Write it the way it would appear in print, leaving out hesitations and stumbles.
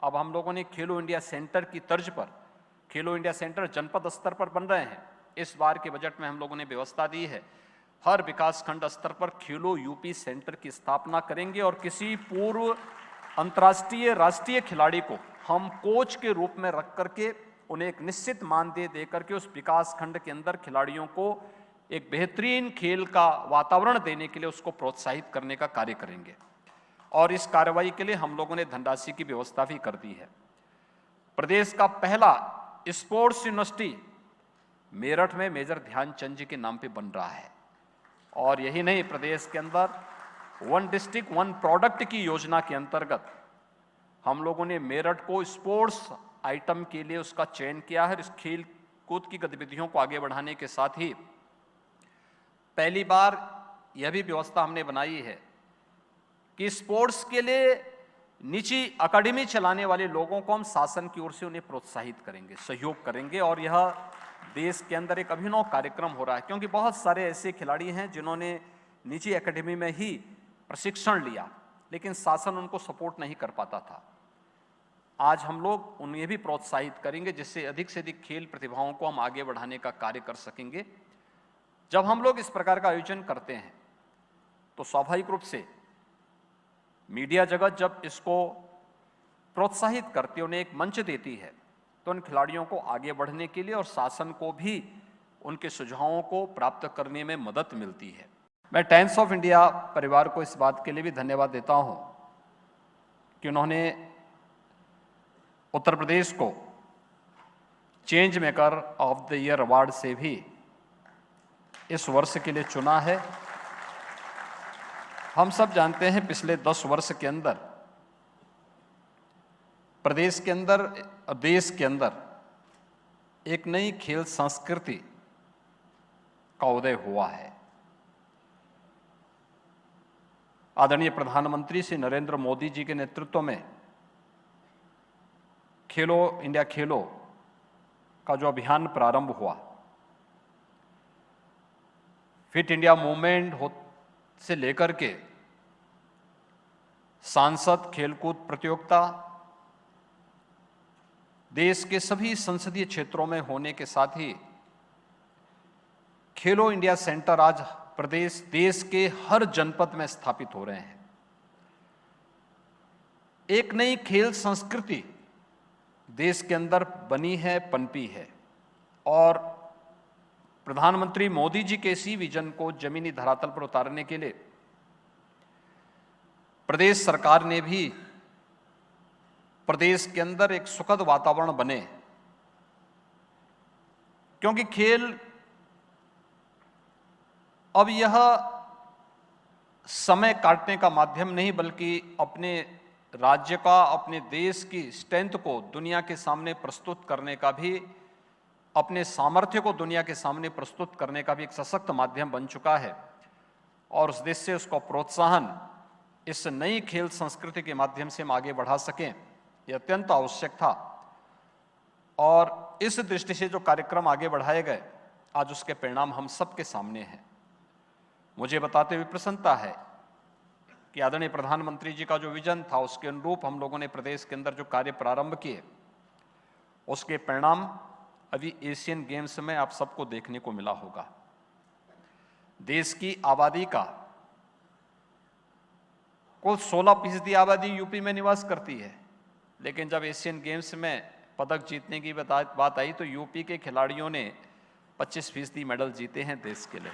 अब हम लोगों ने खेलो इंडिया सेंटर की तर्ज पर खेलो इंडिया सेंटर जनपद स्तर पर बन रहे हैं। इस बार के बजट में हम लोगों ने व्यवस्था दी है, हर विकासखंड स्तर पर खेलो यूपी सेंटर की स्थापना करेंगे और किसी पूर्व अंतर्राष्ट्रीय राष्ट्रीय खिलाड़ी को हम कोच के रूप में रख करके उन्हें एक निश्चित मानदेय दे करके उस विकास खंड के अंदर खिलाड़ियों को एक बेहतरीन खेल का वातावरण देने के लिए उसको प्रोत्साहित करने का कार्य करेंगे। और इस कार्रवाई के लिए हम लोगों ने धनराशि की व्यवस्था भी कर दी है। प्रदेश का पहला स्पोर्ट्स यूनिवर्सिटी मेरठ में मेजर ध्यानचंद जी के नाम पे बन रहा है। और यही नहीं, प्रदेश के अंदर वन डिस्ट्रिक्ट वन प्रोडक्ट की योजना के अंतर्गत हम लोगों ने मेरठ को स्पोर्ट्स आइटम के लिए उसका चयन किया है। इस खेल कूद की गतिविधियों को आगे बढ़ाने के साथ ही पहली बार यह भी व्यवस्था हमने बनाई है कि स्पोर्ट्स के लिए निजी अकादमी चलाने वाले लोगों को हम शासन की ओर से उन्हें प्रोत्साहित करेंगे, सहयोग करेंगे। और यह देश के अंदर एक अभिनव कार्यक्रम हो रहा है, क्योंकि बहुत सारे ऐसे खिलाड़ी हैं जिन्होंने निजी एकेडमी में ही प्रशिक्षण लिया, लेकिन शासन उनको सपोर्ट नहीं कर पाता था। आज हम लोग उन्हें भी प्रोत्साहित करेंगे, जिससे अधिक से अधिक खेल प्रतिभाओं को हम आगे बढ़ाने का कार्य कर सकेंगे। जब हम लोग इस प्रकार का आयोजन करते हैं तो स्वाभाविक रूप से मीडिया जगत जब इसको प्रोत्साहित करती है, उन्हें एक मंच देती है, तो उन खिलाड़ियों को आगे बढ़ने के लिए और शासन को भी उनके सुझावों को प्राप्त करने में मदद मिलती है। मैं टाइम्स ऑफ इंडिया परिवार को इस बात के लिए भी धन्यवाद देता हूं कि उन्होंने उत्तर प्रदेश को change maker of the year award से भी इस वर्ष के लिए चुना है। हम सब जानते हैं पिछले 10 वर्ष के अंदर प्रदेश के अंदर, देश के अंदर एक नई खेल संस्कृति का उदय हुआ है। आदरणीय प्रधानमंत्री श्री नरेंद्र मोदी जी के नेतृत्व में खेलो इंडिया खेलो का जो अभियान प्रारंभ हुआ, फिट इंडिया मूवमेंट से लेकर के सांसद खेलकूद प्रतियोगिता देश के सभी संसदीय क्षेत्रों में होने के साथ ही खेलो इंडिया सेंटर आज देश के हर जनपद में स्थापित हो रहे हैं। एक नई खेल संस्कृति देश के अंदर बनी है, पनपी है। और प्रधानमंत्री मोदी जी के इसी विजन को जमीनी धरातल पर उतारने के लिए प्रदेश सरकार ने भी प्रदेश के अंदर एक सुखद वातावरण बने, क्योंकि खेल अब यह समय काटने का माध्यम नहीं, बल्कि अपने राज्य का, अपने देश की स्ट्रेंथ को दुनिया के सामने प्रस्तुत करने का भी, अपने सामर्थ्य को दुनिया के सामने प्रस्तुत करने का भी एक सशक्त माध्यम बन चुका है। और उस देश से उसको प्रोत्साहन इस नई खेल संस्कृति के माध्यम से हम आगे बढ़ा सकें, यह अत्यंत आवश्यक था। और इस दृष्टि से जो कार्यक्रम आगे बढ़ाए गए, आज उसके परिणाम हम सबके सामने हैं। मुझे बताते हुए प्रसन्नता है कि आदरणीय प्रधानमंत्री जी का जो विजन था, उसके अनुरूप हम लोगों ने प्रदेश के अंदर जो कार्य प्रारंभ किए, उसके परिणाम अभी एशियन गेम्स में आप सबको देखने को मिला होगा। देश की आबादी का कुल 16% आबादी यूपी में निवास करती है, लेकिन जब एशियन गेम्स में पदक जीतने की बात आई तो यूपी के खिलाड़ियों ने 25% मेडल जीते हैं देश के लिए।